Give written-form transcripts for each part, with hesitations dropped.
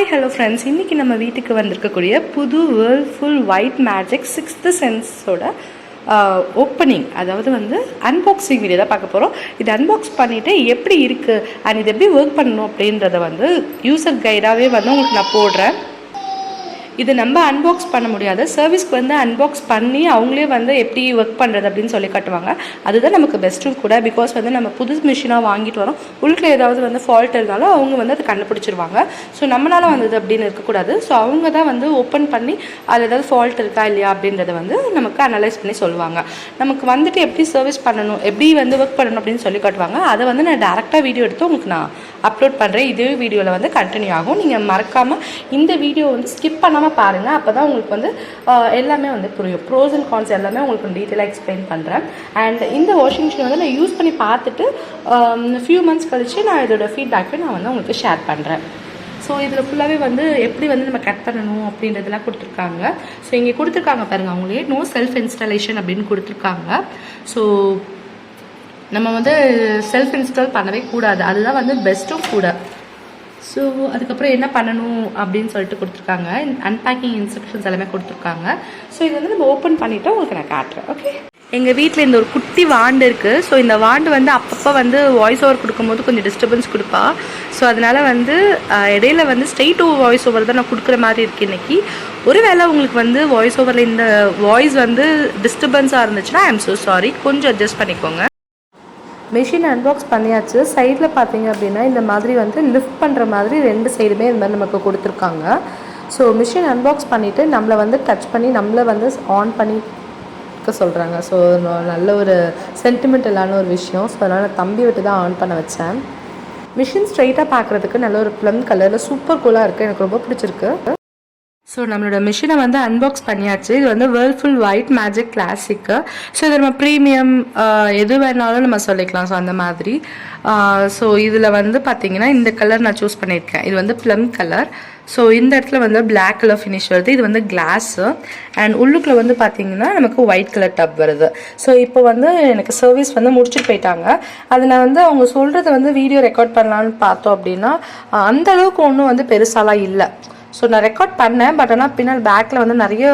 Hi hello friends, இன்றைக்கி நம்ம வீட்டுக்கு வந்திருக்கக்கூடிய புது whirlpool white magic 6th சென்ஸோட ஓப்பனிங், அதாவது வந்து அன்பாக்சிங் வீடியோ தான் பார்க்க போகிறோம். இது அன்பாக்ஸ் பண்ணிவிட்டு எப்படி இருக்குது அண்ட் இது எப்படி ஒர்க் பண்ணணும் அப்படின்றத வந்து யூசர் கைடாகவே வந்து உங்களுக்கு நான் போடுறேன். இது நம்ம அன்பாக்ஸ் பண்ண முடியாது, சர்வீஸ்க்கு வந்து அன்பாக்ஸ் பண்ணி அவங்களே வந்து எப்படி ஒர்க் பண்ணுறது அப்படின்னு சொல்லி காட்டுவாங்க. அதுதான் நமக்கு பெஸ்ட்டும் கூட. பிகாஸ் வந்து நம்ம புது மிஷினாக வாங்கிட்டு வரோம், உள்ள ஏதாவது வந்து ஃபால்ட் இருந்தாலும் அவங்க வந்து அதை கண்டுபிடிச்சிருவாங்க. ஸோ நம்மளால் வந்தது அப்படின்னு இருக்கக்கூடாது. ஸோ அவங்க தான் வந்து ஓப்பன் பண்ணி அது ஏதாவது ஃபால்ட் இருக்கா இல்லையா அப்படின்றத வந்து நமக்கு அனலைஸ் பண்ணி சொல்லுவாங்க. நமக்கு வந்துட்டு எப்படி சர்வீஸ் பண்ணணும், எப்படி வந்து ஒர்க் பண்ணணும் அப்படின்னு சொல்லி காட்டுவாங்க. அதை வந்து நான் டேரெக்டாக வீடியோ எடுத்து உங்களுக்கு நான் அப்லோட் பண்ணுறேன். இதே வீடியோவில் வந்து கண்டினியூ ஆகும். நீங்கள் மறக்காமல் இந்த வீடியோ வந்து ஸ்கிப் பண்ணாமல் பாருங்கள். அப்போ தான் உங்களுக்கு வந்து எல்லாமே வந்து புரியும். ப்ரோஸ் அண்ட் கான்ஸ் எல்லாமே உங்களுக்கு டீட்டெயிலாக எக்ஸ்பிளைன் பண்ணுறேன். அண்ட் இந்த வாஷிங் மிஷின் வந்து நான் யூஸ் பண்ணி பார்த்துட்டு ஃபியூ மந்த்ஸ் கழித்து நான் இதோட ஃபீட்பேக்கை நான் வந்து உங்களுக்கு ஷேர் பண்ணுறேன். ஸோ இதில் ஃபுல்லாகவே வந்து எப்படி வந்து நம்ம கட் பண்ணணும் அப்படின்றதெல்லாம் கொடுத்துருக்காங்க. ஸோ இங்கே கொடுத்துருக்காங்க பாருங்கள், அவங்களே நோ செல்ஃப் இன்ஸ்டாலேஷன் அப்படின்னு கொடுத்துருக்காங்க. ஸோ நம்ம வந்து செல்ஃப் இன்ஸ்டால் பண்ணவே கூடாது, அதுதான் வந்து பெஸ்ட்டும் கூட. ஸோ அதுக்கப்புறம் என்ன பண்ணணும் அப்படின்னு சொல்லிட்டு கொடுத்துருக்காங்க. அன்பேக்கிங் இன்ஸ்ட்ரக்ஷன்ஸ் எல்லாமே கொடுத்துருக்காங்க. ஸோ இது வந்து நம்ம ஓப்பன் பண்ணிவிட்டு உங்களுக்கு நான் காட்டுறேன். ஓகே, எங்கள் வீட்டில் இந்த ஒரு குட்டி வாண்டு இருக்குது. ஸோ இந்த வாண்டு வந்து அப்பப்போ வந்து வாய்ஸ் ஓவர் கொடுக்கும்போது கொஞ்சம் டிஸ்டர்பன்ஸ் கொடுப்பா. ஸோ அதனால் வந்து இடையில வந்து ஸ்ட்ரெயிட் வாய்ஸ் ஓவர் தான் நான் கொடுக்குற மாதிரி இருக்குது இன்றைக்கி. ஒருவேளை உங்களுக்கு வந்து வாய்ஸ் ஓவரில் இந்த வாய்ஸ் வந்து டிஸ்டர்பன்ஸாக இருந்துச்சுன்னா ஐ எம் ஸோ சாரி, கொஞ்சம் அட்ஜஸ்ட் பண்ணிக்கோங்க. மிஷின் அன்பாக்ஸ் பண்ணியாச்சு. சைடில் பார்த்தீங்க அப்படின்னா இந்த மாதிரி வந்து லிஃப்ட் பண்ணுற மாதிரி ரெண்டு சைடுமே இந்த மாதிரி நமக்கு கொடுத்துருக்காங்க. ஸோ மிஷின் அன்பாக்ஸ் பண்ணிவிட்டு நம்மளை வந்து டச் பண்ணி நம்மளை வந்து ஆன் பண்ணிக்க சொல்கிறாங்க. ஸோ நல்ல ஒரு சென்டிமெண்டலான ஒரு விஷயம். ஸோ அதனால் நான் தம்பி விட்டு தான் ஆன் பண்ண வச்சேன். மிஷின் ஸ்ட்ரைட்டாக பார்க்குறதுக்கு நல்ல ஒரு ப்ளம் கலரில் சூப்பர் கூலாக இருக்குது, எனக்கு ரொம்ப பிடிச்சிருக்கு. ஸோ நம்மளோட மிஷினை வந்து அன்பாக்ஸ் பண்ணியாச்சு. இது வந்து whirlpool white magic கிளாசிக்கு. ஸோ இது நம்ம ப்ரீமியம் எது வேணாலும் நம்ம சொல்லிக்கலாம். ஸோ அந்த மாதிரி ஸோ இதில் வந்து பார்த்திங்கன்னா இந்த கலர் நான் சூஸ் பண்ணியிருக்கேன். இது வந்து ப்ளம் கலர். ஸோ இந்த இடத்துல வந்து பிளாக் கலர் ஃபினிஷ் வருது. இது வந்து கிளாஸு அண்ட் உள்ளுக்குள்ளே வந்து பார்த்திங்கன்னா நமக்கு ஒயிட் கலர் டப் வருது. ஸோ இப்போ வந்து எனக்கு சர்வீஸ் வந்து முடிச்சுட்டு போயிட்டாங்க. அது நான் வந்து அவங்க சொல்கிறத வந்து வீடியோ ரெக்கார்ட் பண்ணலான்னு பார்த்தோம் அப்படின்னா அந்தளவுக்கு ஒன்றும் வந்து பெருசாலாம் இல்லை. ஸோ நான் ரெக்கார்ட் பண்ணேன், பட் ஆனால் பின்னால் பேக்கில் வந்து நிறைய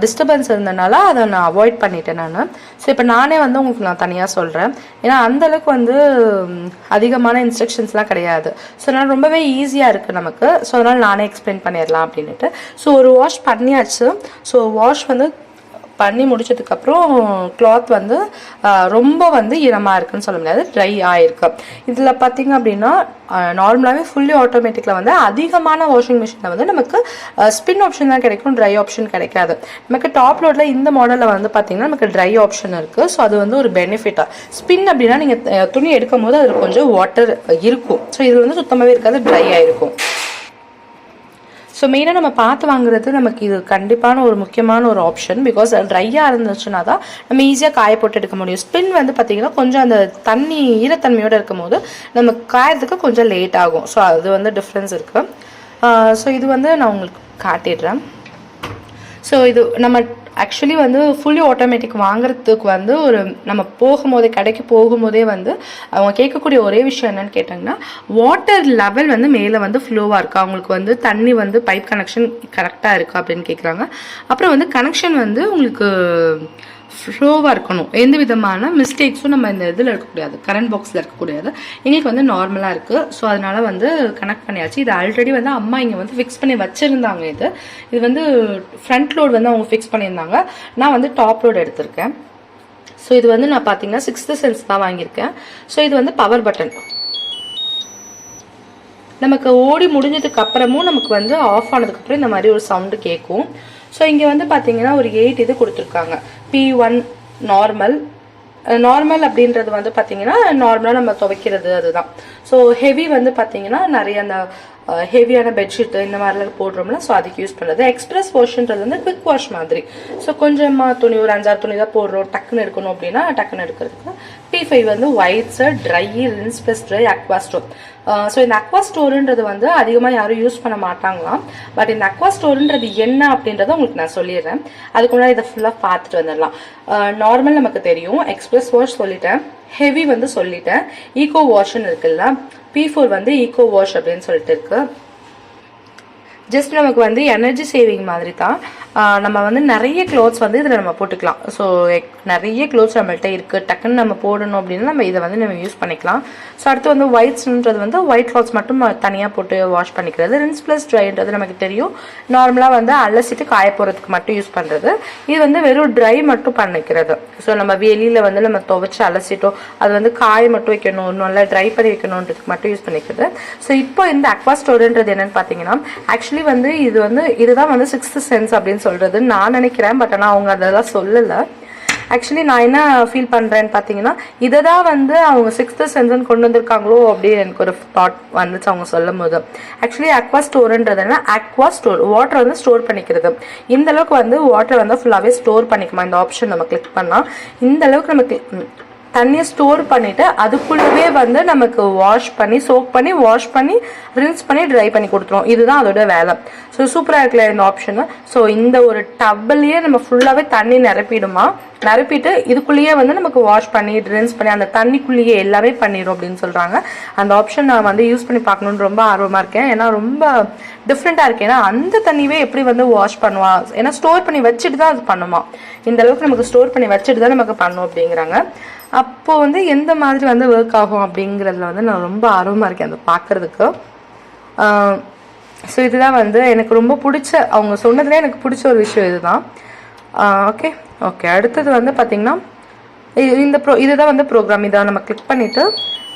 டிஸ்டர்பன்ஸ் இருந்தனால அதை நான் அவாய்ட் பண்ணிட்டேன் நான். ஸோ இப்போ நானே வந்து உங்களுக்கு நான் தனியாக சொல்கிறேன். ஏன்னா அந்தளவுக்கு வந்து அதிகமான இன்ஸ்ட்ரக்ஷன்ஸ்லாம் கிடையாது. ஸோ அதனால் ரொம்பவே ஈஸியாக இருக்குது நமக்கு. ஸோ அதனால் நானே எக்ஸ்பிளைன் பண்ணிடலாம் அப்படின்ட்டு. ஸோ ஒரு வாஷ் பண்ணியாச்சு. ஸோ வாஷ் வந்து பண்ணி முடிச்சதுக்கப்புறம் கிளாத் வந்து ரொம்ப வந்து ஈரமாக இருக்குன்னு சொல்ல முடியாது, ட்ரை ஆகிருக்கு. இதில் பார்த்திங்க அப்படின்னா நார்மலாகவே ஃபுல்லி ஆட்டோமேட்டிக்கில் வந்து அதிகமான வாஷிங் மிஷினில் வந்து நமக்கு ஸ்பின் ஆப்ஷன் தான் கிடைக்கும், ட்ரை ஆப்ஷன் கிடைக்காது. நமக்கு டாப் லோடில் இந்த மாடலில் வந்து பார்த்திங்கன்னா நமக்கு ட்ரை ஆப்ஷன் இருக்குது. ஸோ அது வந்து ஒரு பெனிஃபிட்டாக. ஸ்பின் அப்படின்னா நீங்கள் துணி எடுக்கும் போது அதில் கொஞ்சம் வாட்டர் இருக்கும். ஸோ இது வந்து சுத்தமாகவே இருக்காது, ட்ரை ஆகிருக்கும். ஸோ மெயினாக நம்ம பார்த்து வாங்குறது நமக்கு இது கண்டிப்பான ஒரு முக்கியமான ஒரு ஆப்ஷன். பிகாஸ் ட்ரையாக இருந்துச்சுன்னா தான் நம்ம ஈஸியாக காய போட்டு எடுக்க முடியும். ஸ்பின் வந்து பார்த்திங்கன்னா கொஞ்சம் அந்த தண்ணி ஈரத்தன்மையோடு இருக்கும் போது நம்ம காயறதுக்கு கொஞ்சம் லேட் ஆகும். ஸோ அது வந்து டிஃப்ரென்ஸ் இருக்குது. ஸோ இது வந்து நான் உங்களுக்கு காட்டிடுறேன். ஸோ இது நம்ம ஆக்சுவலி வந்து ஃபுல்லி ஆட்டோமேட்டிக் வாங்குறதுக்கு வந்து ஒரு நம்ம போகும்போதே கடைக்கு போகும்போதே வந்து அவங்க கேட்கக்கூடிய ஒரே விஷயம் என்னன்னு கேட்டாங்கன்னா வாட்டர் லெவல் வந்து மேலே வந்து ஃப்ளோவாக இருக்கா, அவங்களுக்கு வந்து தண்ணி வந்து பைப் கனெக்ஷன் கரெக்டாக இருக்கா அப்படின்னு கேட்குறாங்க. அப்புறம் வந்து கனெக்ஷன் வந்து உங்களுக்கு ஃப்ளோவாக இருக்கணும், எந்த விதமான மிஸ்டேக்ஸும் நம்ம இந்த இதில் இருக்கக்கூடாது, கரண்ட் பாக்ஸில் இருக்கக்கூடாது. எங்களுக்கு வந்து நார்மலாக இருக்குது. ஸோ அதனால் வந்து கனெக்ட் பண்ணியாச்சு. இது ஆல்ரெடி வந்து அம்மா இங்கே வந்து ஃபிக்ஸ் பண்ணி வச்சுருந்தாங்க. இது வந்து ஃப்ரண்ட் லோட் வந்து அவங்க ஃபிக்ஸ் பண்ணியிருந்தாங்க. நான் வந்து டாப் லோட் எடுத்திருக்கேன். ஸோ இது வந்து நான் பார்த்தீங்கன்னா 6th சென்ஸ் தான் வாங்கியிருக்கேன். ஸோ இது வந்து பவர் பட்டன். நமக்கு ஓடி முடிஞ்சதுக்கு அப்புறமும் நமக்கு வந்து ஆஃப் ஆனதுக்கப்புறம் இந்த மாதிரி ஒரு சவுண்டு கேட்கும். ஸோ இங்கே வந்து பார்த்தீங்கன்னா ஒரு 8 இது கொடுத்துருக்காங்க. P1 நார்மல் அப்படின்றது வந்து பார்த்தீங்கன்னா நார்மலாக நம்ம துவைக்கிறது அதுதான். ஸோ ஹெவி வந்து பார்த்தீங்கன்னா நிறைய அந்த ஹெவியான பெட்ஷீட்டு இந்த மாதிரிலாம் போடுறோம்ல, ஸோ அதுக்கு யூஸ் பண்ணுறது. எக்ஸ்பிரஸ் வாஷ்ன்றது வந்து குவிக் வாஷ் மாதிரி. ஸோ கொஞ்சமாக துணி ஒரு 5-6 துணி தான் போடுறோம், டக்குன்னு எடுக்கணும் அப்படின்னா டக்குன்னு எடுக்கிறதுக்கு. P5 வந்து whites, try, rinse plus try, Aqua store. So இந்த அக்வா ஸ்டோருன்றது வந்து அதிகமாக யாரும் யூஸ் பண்ண மாட்டாங்களாம். பட் இந்த அக்வா ஸ்டோருன்றது என்ன அப்படின்றத உங்களுக்கு நான் சொல்லிடுறேன். அதுக்கு முன்னாடி இதை ஃபுல்லாக பார்த்துட்டு வந்துடலாம். நார்மல் நமக்கு தெரியும், எக்ஸ்பிரஸ் வாஷ் சொல்லிட்டேன், ஹெவி வந்து சொல்லிட்டேன், ஈகோ வாஷ்ன்னு இருக்குல்ல, P4 வந்து ஈகோ வாஷ் அப்படின்னு சொல்லிட்டு இருக்கு. ஜஸ்ட் நமக்கு வந்து எனர்ஜி சேவிங் மாதிரி தான். நம்ம வந்து நிறைய க்ளோத்ஸ் வந்து இதில் நம்ம போட்டுக்கலாம். ஸோ நிறைய க்ளோத்ஸ் நம்மள்கிட்ட இருக்குது, டக்குன்னு நம்ம போடணும் அப்படின்னா நம்ம இதை வந்து நம்ம யூஸ் பண்ணிக்கலாம். ஸோ அடுத்து வந்து ஒயிட்ஸ்ன்றது வந்து ஒயிட் க்ளாத்ஸ் மட்டும் தனியாக போட்டு வாஷ் பண்ணிக்கிறது. ரின்ஸ் ப்ளஸ் ட்ரைன்றது நமக்கு தெரியும், நார்மலாக வந்து அலசிட்டு காய போகிறதுக்கு மட்டும் யூஸ் பண்ணுறது. இது வந்து வெறும் ட்ரை மட்டும் பண்ணிக்கிறது. ஸோ நம்ம வெளியில் வந்து நம்ம துவைச்சி அலசிட்டோம், அது வந்து காய மட்டும் வைக்கணும், நல்லா ட்ரை பண்ணி வைக்கணுன்றதுக்கு மட்டும் யூஸ் பண்ணிக்கிறது. ஸோ இப்போ இந்த அக்வா ஸ்டோர்ன்றது என்னென்னு பார்த்தீங்கன்னா, ஆக்சுவலி வந்து இதுதான் வந்து சிக்ஸ்த் சென்ஸ் அப்படின்னு சொல்கிறது நான் நினைக்கிறேன். பட் ஆனால் அவங்க அதெல்லாம் சொல்லலை. ஆக்சுவலி நான் என்ன ஃபீல் பண்ணுறேன்னு பார்த்தீங்கன்னா, இதை தான் வந்து அவங்க சிக்ஸ்த் சென்ஸ்ன்னு கொண்டு வந்திருக்காங்களோ அப்படின்னு எனக்கு ஒரு தாட் வந்துச்சு அவங்க சொல்லும் போது. ஆக்சுவலி அக்வா ஸ்டோர்ன்றதுனா அக்வா ஸ்டோர், வாட்டர் வந்து ஸ்டோர் பண்ணிக்கிறது. இந்த அளவுக்கு வந்து வாட்டர் வந்து ஃபுல்லாகவே ஸ்டோர் பண்ணிக்குமா. இந்த ஆப்ஷன் நம்ம கிளிக் பண்ணால் இந்த அளவுக்கு நமக்கு தண்ணியை ஸ்டோர் பண்ணிவிட்டு அதுக்குள்ளவே வந்து நமக்கு வாஷ் பண்ணி சோக் பண்ணி வாஷ் பண்ணி ரின்ஸ் பண்ணி ட்ரை பண்ணி கொடுத்துரும். இதுதான் அதோட வேலை. ஸோ சூப்பராக இருக்குல்ல இந்த ஆப்ஷனு. ஸோ இந்த ஒரு டப்புலேயே நம்ம ஃபுல்லாகவே தண்ணி நிரப்பிட்டு இதுக்குள்ளேயே வந்து நமக்கு வாஷ் பண்ணி ரின்ஸ் பண்ணி அந்த தண்ணிக்குள்ளேயே எல்லாமே பண்ணிடும் அப்படின்னு சொல்கிறாங்க. அந்த ஆப்ஷன் நான் வந்து யூஸ் பண்ணி பார்க்கணுன்னு ரொம்ப ஆர்வமாக இருக்கேன். ஏன்னா ரொம்ப டிஃப்ரெண்ட்டாக இருக்கு. ஏன்னா அந்த தண்ணியே எப்படி வந்து வாஷ் பண்ணுவா, ஏன்னா ஸ்டோர் பண்ணி வச்சுட்டு தான் அது பண்ணுமா. இந்த அளவுக்கு நமக்கு ஸ்டோர் பண்ணி வச்சுட்டு தான் நமக்கு பண்ணும் அப்படிங்கிறாங்க. அப்போது வந்து எந்த மாதிரி வந்து ஒர்க் ஆகும் அப்படிங்கிறதுல வந்து நான் ரொம்ப ஆர்வமாக இருக்கேன் அதை பார்க்குறதுக்கு. ஸோ இதுதான் வந்து எனக்கு ரொம்ப பிடிச்ச, அவங்க சொன்னதுலேயே எனக்கு பிடிச்ச ஒரு விஷயம் இதுதான். ஓகே அடுத்தது வந்து பார்த்திங்கன்னா இதுதான் வந்து ப்ரோக்ராம். இதை நம்ம கிளிக் பண்ணிவிட்டு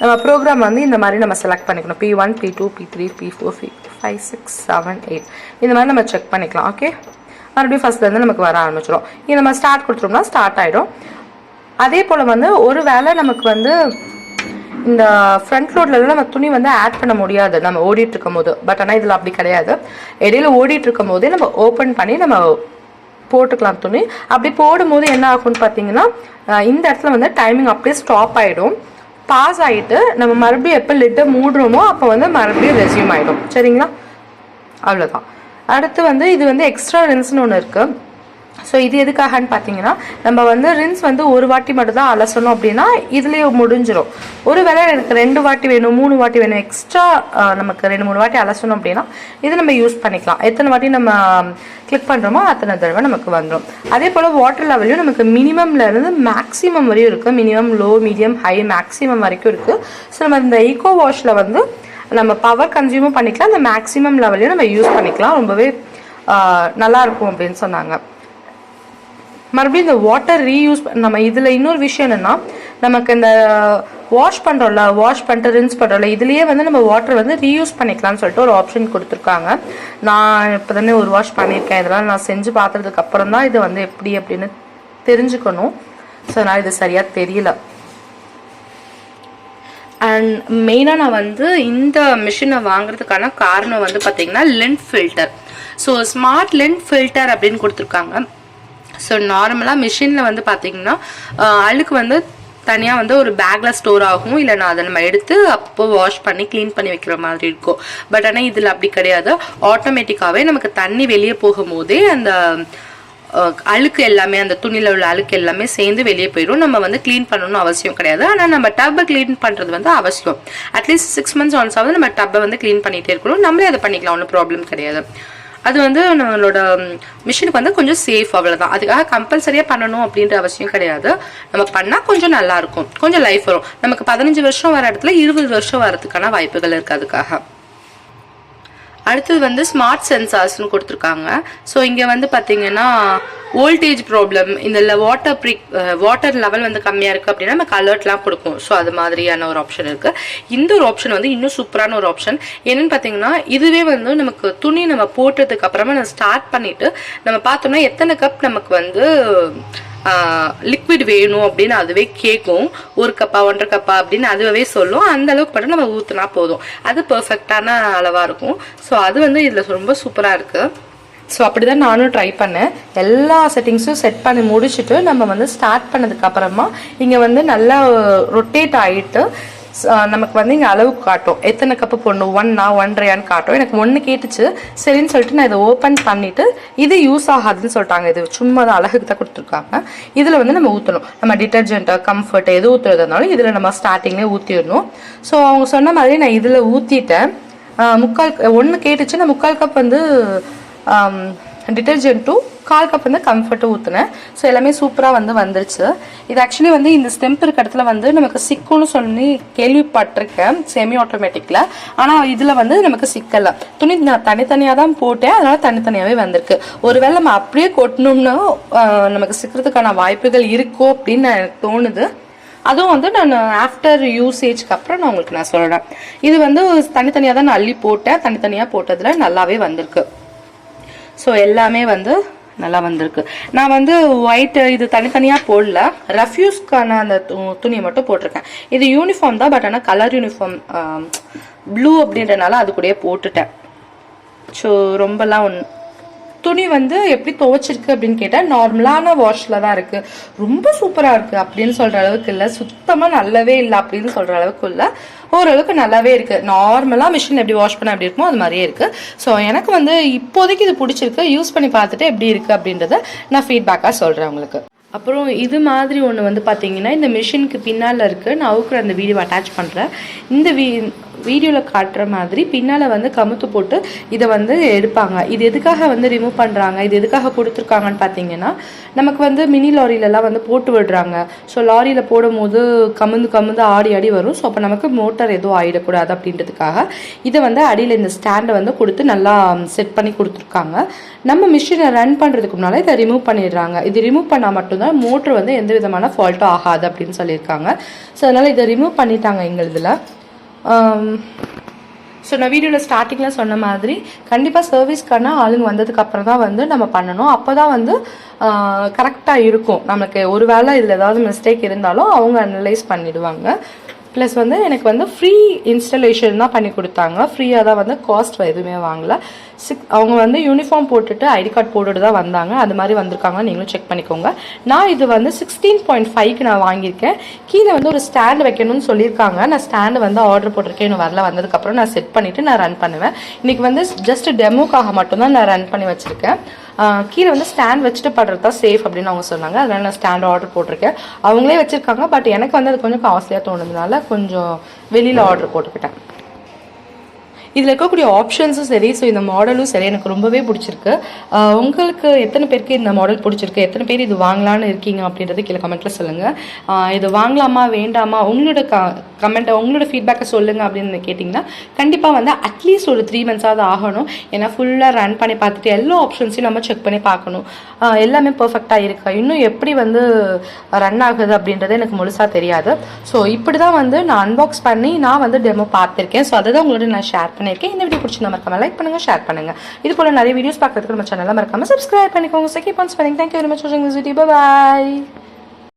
நம்ம ப்ரோக்ராம் வந்து இந்த மாதிரி நம்ம செலக்ட் பண்ணிக்கணும். P1 P2 P3 P4 P5 6 7 8 இந்த மாதிரி நம்ம செக் பண்ணிக்கலாம். ஓகே, மறுபடியும் ஃபஸ்ட்லேருந்து நமக்கு வர ஆரம்பிச்சிடும். இது நம்ம ஸ்டார்ட் கொடுத்துட்டோம்னா ஸ்டார்ட் ஆகிடும். அதே போல் வந்து ஒரு வேளை நமக்கு வந்து இந்த ஃப்ரண்ட் லோட்லலாம் நம்ம துணி வந்து ஆட் பண்ண முடியாது நம்ம ஓடிட்டு இருக்கும் போது. பட் ஆனால் இதில் அப்படி கிடையாது. இடையில ஓடிட்டு இருக்கும் போதே நம்ம ஓப்பன் பண்ணி நம்ம போட்டுக்கலாம் துணி. அப்படி போடும்போது என்ன ஆகும்னு பார்த்தீங்கன்னா, இந்த இடத்துல வந்து டைமிங் அப்படியே ஸ்டாப் ஆகிடும். பாஸ் ஆகிட்டு நம்ம மறுபடியும் எப்போ லிட்டை மூடுறோமோ அப்போ வந்து மறுபடியும் ரெஸ்யூம் ஆகிடும். சரிங்களா, அவ்வளோதான். அடுத்து வந்து இது வந்து எக்ஸ்ட்ரா ரின்ஸ்னு ஒன்று இருக்குது. ஸோ இது எதுக்காகன்னு பார்த்தீங்கன்னா, நம்ம வந்து ரின்ஸ் வந்து ஒரு வாட்டி மட்டும் தான் அலசணும் அப்படின்னா இதுலேயே முடிஞ்சிடும். ஒரு வேளை எனக்கு 2 வாட்டி வேணும் 3 வாட்டி வேணும் எக்ஸ்ட்ரா நமக்கு 2-3 வாட்டி அலசணும் அப்படின்னா இது நம்ம யூஸ் பண்ணிக்கலாம். எத்தனை வாட்டி நம்ம கிளிக் பண்ணுறோமோ அத்தனை தடவை நமக்கு வந்துடும். அதே போல் வாட்டர் லெவலையும் நமக்கு மினிமம்லேருந்து மேக்ஸிமம் வரையும் இருக்குது. Minimum, low, medium, high, maximum வரைக்கும் இருக்குது. ஸோ நம்ம இந்த ஈகோ வாஷில் வந்து நம்ம பவர் கன்சியூமும் பண்ணிக்கலாம், அந்த மேக்ஸிமம் லெவலையும் நம்ம யூஸ் பண்ணிக்கலாம். ரொம்பவே நல்லாயிருக்கும் அப்படின்னு சொன்னாங்க. மறுபடியும் இந்த வாட்டர் ரீயூஸ் நம்ம இதில் இன்னொரு விஷயம் என்னென்னா, நமக்கு இந்த வாஷ் பண்ணுறோம்ல, வாஷ் பண்ணிட்டு ரின்ஸ் பண்ணுறோம்ல, இதுலேயே வந்து நம்ம வாட்டர் வந்து ரீயூஸ் பண்ணிக்கலாம்னு சொல்லிட்டு ஒரு ஆப்ஷன் கொடுத்துருக்காங்க. நான் இப்போ தானே ஒரு வாஷ் பண்ணியிருக்கேன். இதெல்லாம் நான் செஞ்சு பார்த்ததுக்கு அப்புறம் தான் இது வந்து எப்படி அப்படின்னு தெரிஞ்சுக்கணும். ஸோ நான் இது சரியாக தெரியல. அண்ட் மெயினாக நான் வந்து இந்த மிஷினை வாங்குறதுக்கான காரணம் வந்து பார்த்திங்கன்னா length filter. So smart length filter அப்படின்னு கொடுத்துருக்காங்க. ஸோ நார்மலாக மிஷினில் வந்து பார்த்திங்கன்னா அழுக்கு வந்து தனியாக வந்து ஒரு பேக்கில் ஸ்டோர் ஆகும், இல்லைனா அதை நம்ம எடுத்து அப்போ வாஷ் பண்ணி க்ளீன் பண்ணி வைக்கிற மாதிரி இருக்கும். பட் ஆனால் இதில் அப்படி கிடையாது. ஆட்டோமேட்டிக்காகவே நமக்கு தண்ணி வெளியே போகும்போதே அந்த அழுக்கு எல்லாமே, அந்த துணியில் உள்ள அழுக்கு எல்லாமே சேர்ந்து வெளியே போயிடும். நம்ம வந்து க்ளீன் பண்ணணும்னு அவசியம் கிடையாது. ஆனால் நம்ம டப்பை க்ளீன் பண்ணுறது வந்து அவசியம். அட்லீஸ்ட் 6 months ஒன்ஸ் ஆகுது நம்ம டப்பை வந்து க்ளீன் பண்ணிகிட்டே இருக்கணும். நம்மளே அதை பண்ணிக்கலாம், ஒன்றும் ப்ராப்ளம் கிடையாது. அது வந்து நம்மளோட மிஷினுக்கு வந்து கொஞ்சம் சேஃப், அவ்வளோதான். அதுக்காக கம்பல்சரியாக பண்ணணும் அப்படின்ற அவசியம் கிடையாது. நம்ம பண்ணால் கொஞ்சம் நல்லாயிருக்கும், கொஞ்சம் லைஃப் வரும். நமக்கு 15 வருஷம் வர இடத்துல 20 வருஷம் வரதுக்கான வாய்ப்புகள் இருக்குது அதுக்காக. அடுத்தது வந்து ஸ்மார்ட் சென்சார்ஸ்னு கொடுத்துருக்காங்க. ஸோ இங்கே வந்து பார்த்தீங்கன்னா வோல்டேஜ் ப்ராப்ளம், இந்த வாட்டர் லெவல் வந்து கம்மியாக இருக்குது அப்படின்னா நமக்கு அலர்ட்லாம் கொடுக்கும். ஸோ அது மாதிரியான ஒரு ஆப்ஷன் இருக்குது. இந்த ஒரு ஆப்ஷன் வந்து இன்னும் சூப்பரான ஒரு ஆப்ஷன். என்னென்னு பார்த்தீங்கன்னா, இதுவே வந்து நமக்கு துணி நம்ம போட்டதுக்கு அப்புறமா நம்ம ஸ்டார்ட் பண்ணிவிட்டு நம்ம பார்த்தோம்னா எத்தனை கப் நமக்கு வந்து லிக்விட் வேணும் அப்படின்னு அதுவே கேட்கும். 1 கப்பா 1.5 கப்பா அப்படின்னு அதுவே சொல்லும். அந்த அளவுக்கு மட்டும் நம்ம ஊற்றினா போதும். அது பர்ஃபெக்டான அளவாக இருக்கும். ஸோ அது வந்து இதில் ரொம்ப சூப்பராக இருக்குது. ஸோ அப்படி தான் நானும் ட்ரை பண்ணேன். எல்லா செட்டிங்ஸும் செட் பண்ணி முடிச்சுட்டு நம்ம வந்து ஸ்டார்ட் பண்ணதுக்கப்புறமா இங்கே வந்து நல்லா ரொட்டேட் ஆகிட்டு நமக்கு வந்து இங்கே அளவுக்கு காட்டும், எத்தனை கப்பு போடணும், 1 1.5 காட்டும். எனக்கு 1 கேட்டுச்சு. சரின்னு சொல்லிட்டு நான் இதை ஓப்பன் பண்ணிவிட்டு இது யூஸ் ஆகாதுன்னு சொல்லிட்டாங்க. இது சும்மா தான் அழகுக்கு தான் கொடுத்துருக்காங்க. இதில் வந்து நம்ம ஊற்றணும். நம்ம டிட்டர்ஜென்ட்டு, கம்ஃபர்ட் எது ஊற்றுறதுனாலும் இதில் நம்ம ஸ்டார்டிங்லேயே ஊற்றிடணும். ஸோ அவங்க சொன்ன மாதிரி நான் இதில் ஊற்றிட்டேன். முக்கால் 1 கேட்டுச்சு. நான் 3/4 கப் வந்து டிட்டர்ஜென்ட்டும் 1/4 கப் வந்து கம்ஃபர்ட்டும் ஊற்றினேன். ஸோ எல்லாமே சூப்பராக வந்து வந்துருச்சு. இது ஆக்சுவலி வந்து இந்த ஸ்டெம்ப் இருக்க இடத்துல வந்து நமக்கு சிக்குன்னு சொல்லி கேள்விப்பட்டிருக்கேன் செமி ஆட்டோமேட்டிக்கில். ஆனால் இதில் வந்து நமக்கு சிக்கலை. துணி நான் தனித்தனியாக தான் போட்டேன், அதனால் தனித்தனியாகவே வந்திருக்கு. ஒருவேளை நம்ம அப்படியே கொட்டணும்னா நமக்கு சிக்கிறதுக்கான வாய்ப்புகள் இருக்கோ அப்படின்னு எனக்கு தோணுது. அதுவும் வந்து நான் ஆஃப்டர் யூசேஜ்க்கு அப்புறம் நான் உங்களுக்கு நான் சொல்கிறேன். இது வந்து தனித்தனியாக தான் நான் அள்ளி போட்டேன். தனித்தனியாக போட்டதில் நல்லாவே வந்திருக்கு. ஸோ எல்லாமே வந்து நல்லா வந்திருக்கு. நான் வந்து ஒயிட் இது தனித்தனியாக போடல, ரஃப்யூஸ்க்கான அந்த துணியை மட்டும் போட்டிருக்கேன். இது யூனிஃபார்ம் தான், பட் ஆனால் கலர் யூனிஃபார்ம் ப்ளூ அப்படின்றனால அது கூடயே போட்டுட்டேன். ஸோ ரொம்பலாம் துணி வந்து எப்படி துவைச்சிருக்கு அப்படின்னு கேட்டால் நார்மலான வாஷில் தான் இருக்குது. ரொம்ப சூப்பராக இருக்குது அப்படின்னு சொல்கிற அளவுக்கு இல்லை, சுத்தமாக நல்லாவே இல்லை அப்படின்னு சொல்கிற அளவுக்கு இல்லை, ஓரளவுக்கு நல்லாவே இருக்குது. நார்மலாக மிஷின் எப்படி வாஷ் பண்ண எப்படி இருக்குமோ அது மாதிரியே இருக்குது. ஸோ எனக்கு வந்து இப்போதைக்கு இது பிடிச்சிருக்கு. யூஸ் பண்ணி பார்த்துட்டு எப்படி இருக்குது அப்படின்றத நான் ஃபீட்பேக்காக சொல்கிறேன் உங்களுக்கு. அப்புறம் இது மாதிரி ஒன்று வந்து பார்த்தீங்கன்னா இந்த மிஷினுக்கு பின்னால் இருக்குது. நான் அவுக்குற அந்த வீடியோ அட்டாச் பண்ணுறேன். இந்த வீடியோவில் காட்டுற மாதிரி பின்னால் வந்து கமுத்து போட்டு இதை வந்து எடுப்பாங்க. இது எதுக்காக வந்து ரிமூவ் பண்ணுறாங்க, இது எதுக்காக கொடுத்துருக்காங்கன்னு பார்த்தீங்கன்னா, நமக்கு வந்து மினி லாரியிலலாம் வந்து போட்டு விடுறாங்க. ஸோ லாரியில் போடும் போது கமுந்து ஆடி வரும். ஸோ அப்போ நமக்கு மோட்டார் எதுவும் ஆகிடக்கூடாது அப்படின்றதுக்காக இதை வந்து அடியில் இந்த ஸ்டாண்டை வந்து கொடுத்து நல்லா செட் பண்ணி கொடுத்துருக்காங்க. நம்ம மிஷினை ரன் பண்ணுறதுக்கு முன்னால் இதை ரிமூவ் பண்ணிடுறாங்க. இது ரிமூவ் பண்ணால் மட்டும்தான் மோட்ரு வந்து எந்த விதமான ஃபால்ட்டும் ஆகாது அப்படின்னு சொல்லியிருக்காங்க. ஸோ அதனால் இதை ரிமூவ் பண்ணிட்டாங்க எங்கள் இதில். ஸோ நான் வீடியோவில் ஸ்டார்டிங்கில் சொன்ன மாதிரி கண்டிப்பாக சர்வீஸ்க்கான ஆளுங்க வந்ததுக்கப்புறம் தான் வந்து நம்ம பண்ணணும். அப்போ தான் வந்து கரெக்டாக இருக்கும். நமக்கு ஒரு வேளை இதில் ஏதாவது மிஸ்டேக் இருந்தாலும் அவங்க அனலைஸ் பண்ணிடுவாங்க. ப்ளஸ் வந்து எனக்கு வந்து ஃப்ரீ இன்ஸ்டலேஷன் தான் பண்ணி கொடுத்தாங்க. ஃப்ரீயாக தான் வந்து காஸ்ட் எதுவுமே வாங்கலை. அவங்க வந்து யூனிஃபார்ம் போட்டுட்டு ஐடி கார்டு போட்டுட்டு தான் வந்தாங்க. அது மாதிரி வந்திருக்காங்க, நீங்களும் செக் பண்ணிக்கோங்க. நான் இது வந்து 16.5க்கு நான் வாங்கியிருக்கேன். கீழே வந்து ஒரு ஸ்டாண்ட் வைக்கணும்னு சொல்லியிருக்காங்க. நான் ஸ்டாண்டு வந்து ஆர்டர் போட்டிருக்கேன், இன்னும் வரல. வந்ததுக்கப்புறம் நான் செட் பண்ணிவிட்டு நான் ரன் பண்ணுவேன். இன்றைக்கி வந்து ஜஸ்ட் டெமோக்காக மட்டும்தான் நான் ரன் பண்ணி வச்சுருக்கேன். கீழே வந்து ஸ்டாண்ட் வச்சுட்டு படுறது தான் சேஃப் அப்படின்னு அவங்க சொன்னாங்க. அதனால் நான் ஸ்டாண்ட் ஆர்டர் போட்டிருக்கேன். அவங்களே வச்சுருக்காங்க, பட் எனக்கு வந்து அது கொஞ்சம் காஸ்ட்லியாக தோணுதுனால கொஞ்சம் வெளியில் ஆர்டர் போட்டுக்கிட்டேன். இதில் இருக்கக்கூடிய ஆப்ஷன்ஸும் சரி, ஸோ இந்த மாடலும் சரி எனக்கு ரொம்பவே பிடிச்சிருக்கு. உங்களுக்கு எத்தனை பேருக்கு இந்த மாடல் பிடிச்சிருக்கு, எத்தனை பேர் இது வாங்கலான்னு இருக்கீங்க அப்படின்றது கீழே கமெண்ட்டில் சொல்லுங்கள். இது வாங்கலாமா வேண்டாமா உங்களோட கமெண்ட்டை உங்களோட ஃபீட்பேக்கை சொல்லுங்கள் அப்படின்னு கேட்டிங்கன்னா கண்டிப்பாக வந்து அட்லீஸ்ட் ஒரு 3 மந்த்ஸாவது ஆகணும். ஏன்னா ஃபுல்லாக ரன் பண்ணி பார்த்துட்டு எல்லா ஆப்ஷன்ஸையும் நம்ம செக் பண்ணி பார்க்கணும். எல்லாமே பர்ஃபெக்டாக இருக்கா, இன்னும் எப்படி வந்து ரன் ஆகுது அப்படின்றது எனக்கு முழுசாக தெரியாது. ஸோ இப்படி தான் வந்து நான் அன்பாக்ஸ் பண்ணி நான் வந்து டெமோ பார்த்துருக்கேன். ஸோ அதை தான் உங்களோட நான் ஷேர் பண்ணியிருக்கேன். இந்த வீடியோ பிடிச்சிருந்தா மறக்காம லைக் பண்ணுங்க, ஷேர் பண்ணுங்க. இது போல நிறைய வீடியோஸ் பார்க்கறதுக்கு நம்ம சேனலை மறக்காம சப்ஸ்கிரைப் பண்ணிக்கோங்க. So keep on spending. Thank you very much for watching this video. Bye bye.